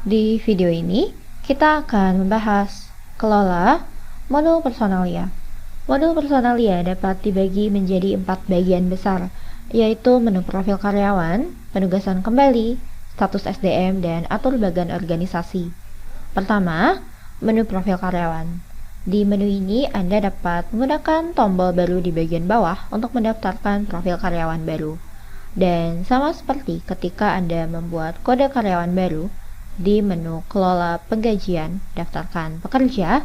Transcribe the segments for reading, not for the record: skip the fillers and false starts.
Di video ini, kita akan membahas kelola modul personalia. Modul personalia dapat dibagi menjadi 4 bagian besar, yaitu menu profil karyawan, penugasan kembali, status SDM, dan atur bagian organisasi. Pertama, menu profil karyawan. Di menu ini, Anda dapat menggunakan tombol baru di bagian bawah untuk mendaftarkan profil karyawan baru. Dan sama seperti ketika Anda membuat kode karyawan baru, di menu kelola penggajian, daftarkan pekerja,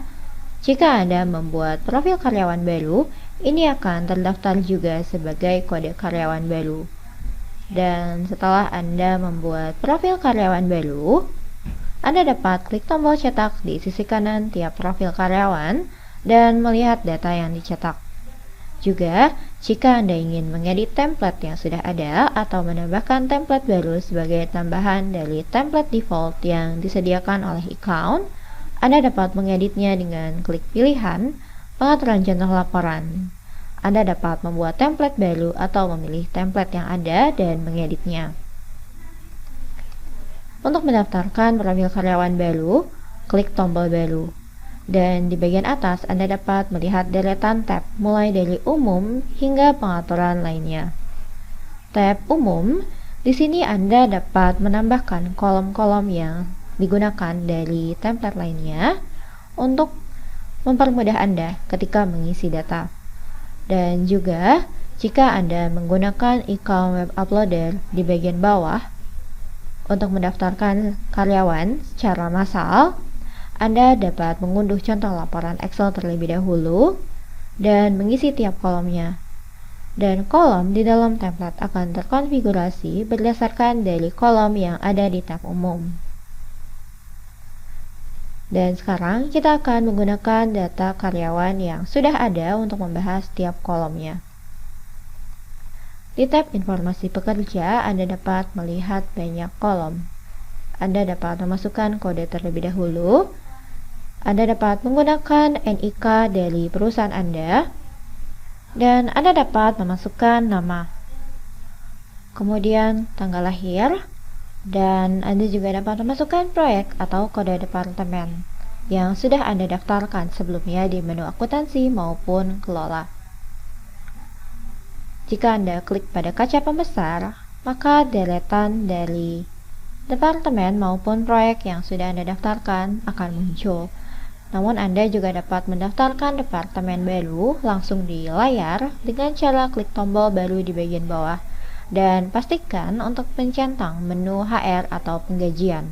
jika Anda membuat profil karyawan baru, ini akan terdaftar juga sebagai kode karyawan baru. Dan setelah Anda membuat profil karyawan baru, Anda dapat klik tombol cetak di sisi kanan tiap profil karyawan dan melihat data yang dicetak. Juga, jika Anda ingin mengedit template yang sudah ada atau menambahkan template baru sebagai tambahan dari template default yang disediakan oleh account, Anda dapat mengeditnya dengan klik pilihan pengaturan contoh laporan. Anda dapat membuat template baru atau memilih template yang ada dan mengeditnya. Untuk mendaftarkan profil karyawan baru, klik tombol baru. Dan di bagian atas Anda dapat melihat deretan tab mulai dari umum hingga pengaturan lainnya. Tab umum, di sini Anda dapat menambahkan kolom-kolom yang digunakan dari template lainnya untuk mempermudah Anda ketika mengisi data. Dan juga jika Anda menggunakan account web uploader di bagian bawah untuk mendaftarkan karyawan secara massal, Anda dapat mengunduh contoh laporan Excel terlebih dahulu dan mengisi tiap kolomnya. Dan kolom di dalam template akan terkonfigurasi berdasarkan dari kolom yang ada di tab umum. Dan sekarang kita akan menggunakan data karyawan yang sudah ada untuk membahas tiap kolomnya. Di tab informasi pekerja, Anda dapat melihat banyak kolom. Anda dapat memasukkan kode terlebih dahulu. Anda dapat menggunakan NIK dari perusahaan Anda, dan Anda dapat memasukkan nama, kemudian tanggal lahir, dan Anda juga dapat memasukkan proyek atau kode departemen yang sudah Anda daftarkan sebelumnya di menu akuntansi maupun kelola. Jika Anda klik pada kaca pembesar, maka deretan dari departemen maupun proyek yang sudah Anda daftarkan akan muncul. Namun Anda juga dapat mendaftarkan departemen baru langsung di layar dengan cara klik tombol baru di bagian bawah dan pastikan untuk mencentang menu HR atau penggajian.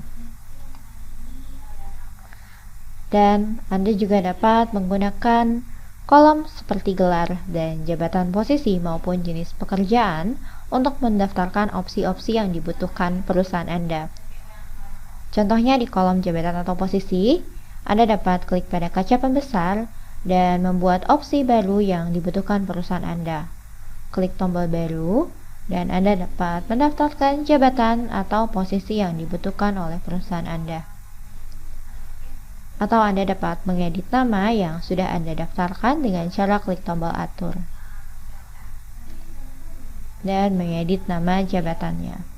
Dan Anda juga dapat menggunakan kolom seperti gelar dan jabatan posisi maupun jenis pekerjaan untuk mendaftarkan opsi-opsi yang dibutuhkan perusahaan Anda. Contohnya di kolom jabatan atau posisi, Anda dapat klik pada kaca pembesar dan membuat opsi baru yang dibutuhkan perusahaan Anda. Klik tombol baru dan Anda dapat mendaftarkan jabatan atau posisi yang dibutuhkan oleh perusahaan Anda. Atau Anda dapat mengedit nama yang sudah Anda daftarkan dengan cara klik tombol atur dan mengedit nama jabatannya.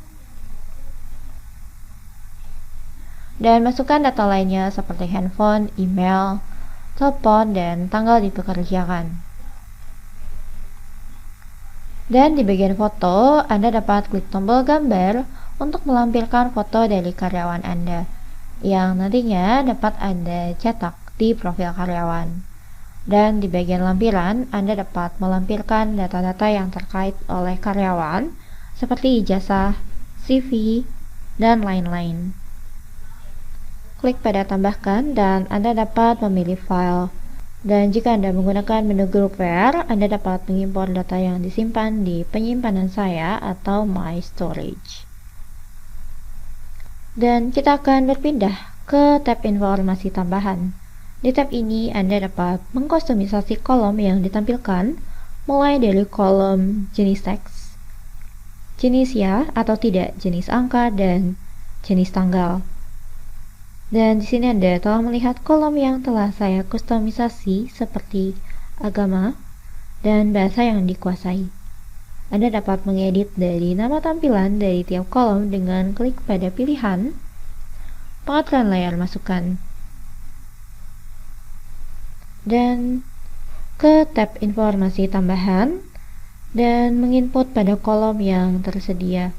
Dan masukkan data lainnya seperti handphone, email, telepon, dan tanggal dipekerjakan. Dan di bagian foto, Anda dapat klik tombol gambar untuk melampirkan foto dari karyawan Anda, yang nantinya dapat Anda cetak di profil karyawan. Dan di bagian lampiran, Anda dapat melampirkan data-data yang terkait oleh karyawan, seperti ijazah, CV, dan lain-lain. Klik pada tambahkan dan Anda dapat memilih file. Dan jika Anda menggunakan menu group where, Anda dapat mengimpor data yang disimpan di penyimpanan saya atau My Storage. Dan kita akan berpindah ke tab informasi tambahan. Di tab ini Anda dapat mengkustomisasi kolom yang ditampilkan mulai dari kolom jenis teks, jenis ya atau tidak, jenis angka, dan jenis tanggal. Dan di sini Anda telah melihat kolom yang telah saya kustomisasi seperti agama dan bahasa yang dikuasai. Anda dapat mengedit dari nama tampilan dari tiap kolom dengan klik pada pilihan pengaturan layar masukan, dan ke tab informasi tambahan dan menginput pada kolom yang tersedia.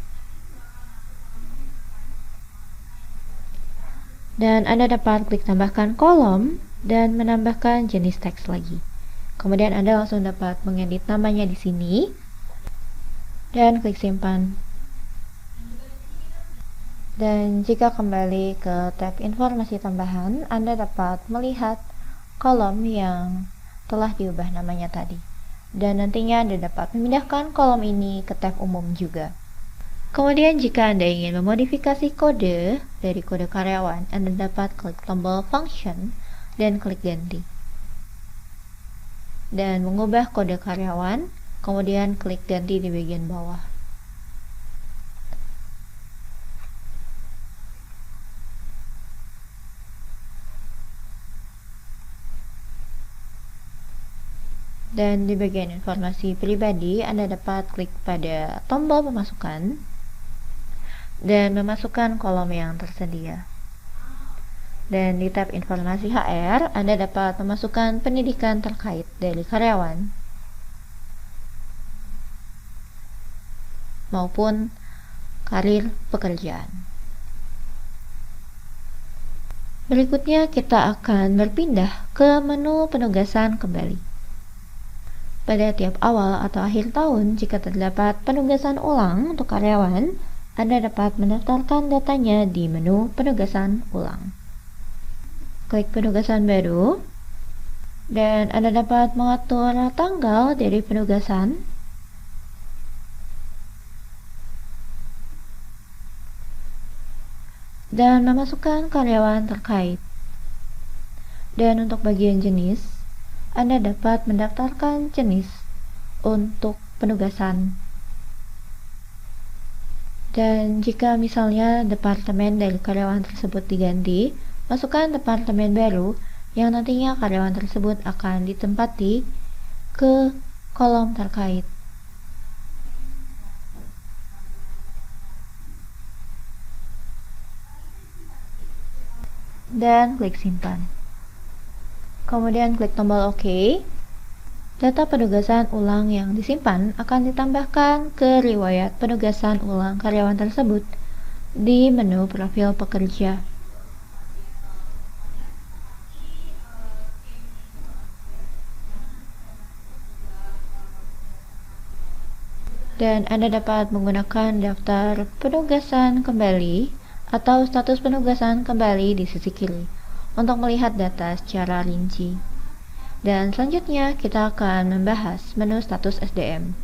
Dan Anda dapat klik tambahkan kolom dan menambahkan jenis teks lagi. Kemudian Anda langsung dapat mengedit namanya di sini dan klik simpan. Dan jika kembali ke tab informasi tambahan, Anda dapat melihat kolom yang telah diubah namanya tadi. Dan nantinya Anda dapat memindahkan kolom ini ke tab umum juga. Kemudian jika Anda ingin memodifikasi kode dari kode karyawan, Anda dapat klik tombol function dan klik ganti. Dan mengubah kode karyawan, kemudian klik ganti di bagian bawah. Dan di bagian informasi pribadi, Anda dapat klik pada tombol pemasukan dan memasukkan kolom yang tersedia. Dan di tab informasi HR, Anda dapat memasukkan pendidikan terkait dari karyawan maupun karir pekerjaan. Berikutnya kita akan berpindah ke menu penugasan kembali. Pada tiap awal atau akhir tahun, jika terdapat penugasan ulang untuk karyawan, Anda dapat mendaftarkan datanya di menu penugasan ulang. Klik penugasan baru, dan Anda dapat mengatur tanggal dari penugasan, dan memasukkan karyawan terkait. Dan untuk bagian jenis, Anda dapat mendaftarkan jenis untuk penugasan. Dan jika misalnya departemen dari karyawan tersebut diganti, masukkan departemen baru yang nantinya karyawan tersebut akan ditempati ke kolom terkait. Dan klik simpan. Kemudian klik tombol OK. Data penugasan ulang yang disimpan akan ditambahkan ke riwayat penugasan ulang karyawan tersebut di menu profil pekerja. Dan Anda dapat menggunakan daftar penugasan kembali atau status penugasan kembali di sisi kiri untuk melihat data secara rinci. Dan selanjutnya kita akan membahas menu status SDM.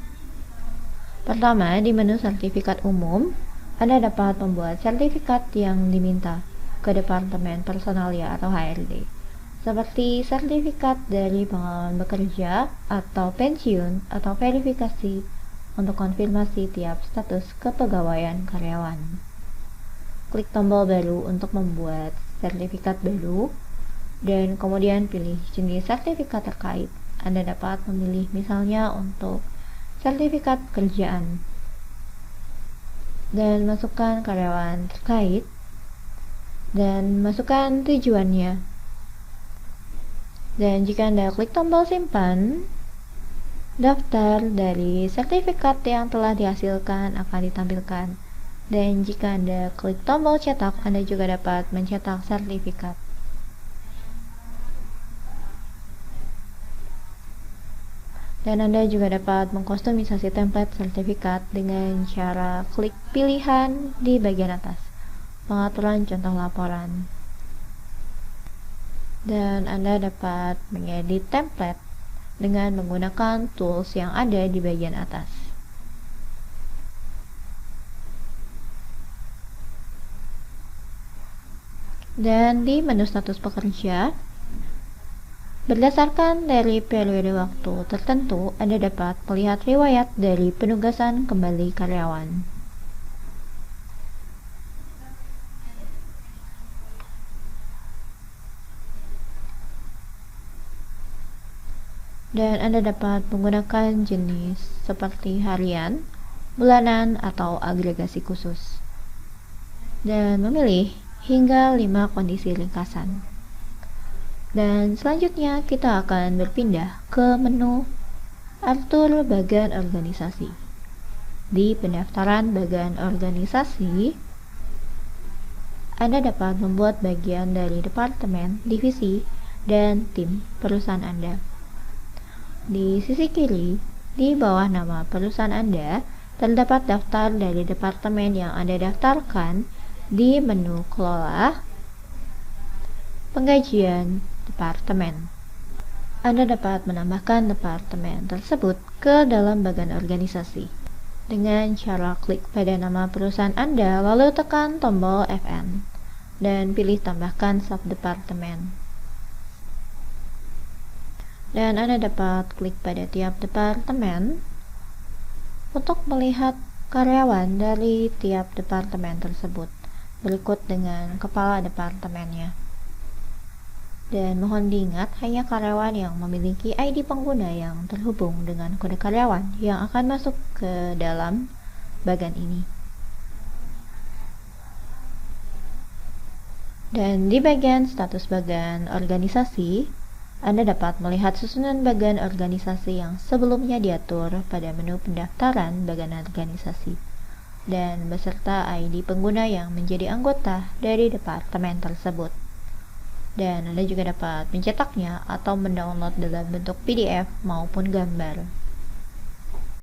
Pertama, di menu sertifikat umum, Anda dapat membuat sertifikat yang diminta ke Departemen Personalia atau HRD, seperti sertifikat dari pengalaman bekerja atau pensiun atau verifikasi untuk konfirmasi tiap status kepegawaian karyawan. Klik tombol baru untuk membuat sertifikat baru, dan kemudian pilih jenis sertifikat terkait. Anda dapat memilih misalnya untuk sertifikat pekerjaan, dan masukkan karyawan terkait, dan masukkan tujuannya. Dan jika Anda klik tombol simpan, daftar dari sertifikat yang telah dihasilkan akan ditampilkan. Dan jika Anda klik tombol cetak, Anda juga dapat mencetak sertifikat. Dan Anda juga dapat mengkustomisasi template sertifikat dengan cara klik pilihan di bagian atas, pengaturan contoh laporan. Dan Anda dapat mengedit template dengan menggunakan tools yang ada di bagian atas. Dan di menu status pekerja, berdasarkan dari periode waktu tertentu, Anda dapat melihat riwayat dari penugasan kembali karyawan. Dan Anda dapat menggunakan jenis seperti harian, bulanan, atau agregasi khusus. Dan memilih hingga 5 kondisi ringkasan. Dan selanjutnya kita akan berpindah ke menu Atur bagan organisasi. Di pendaftaran bagan organisasi, Anda dapat membuat bagian dari departemen, divisi, dan tim perusahaan Anda. Di sisi kiri, di bawah nama perusahaan Anda, terdapat daftar dari departemen yang Anda daftarkan di menu Kelola, Penggajian Departemen. Anda dapat menambahkan departemen tersebut ke dalam bagan organisasi dengan cara klik pada nama perusahaan Anda lalu tekan tombol FN dan pilih tambahkan subdepartemen. Dan Anda dapat klik pada tiap departemen untuk melihat karyawan dari tiap departemen tersebut berikut dengan kepala departemennya. Dan mohon diingat, hanya karyawan yang memiliki ID pengguna yang terhubung dengan kode karyawan yang akan masuk ke dalam bagan ini. Dan di bagian status bagan organisasi, Anda dapat melihat susunan bagan organisasi yang sebelumnya diatur pada menu pendaftaran bagan organisasi dan beserta ID pengguna yang menjadi anggota dari departemen tersebut. Dan Anda juga dapat mencetaknya atau mendownload dalam bentuk PDF maupun gambar.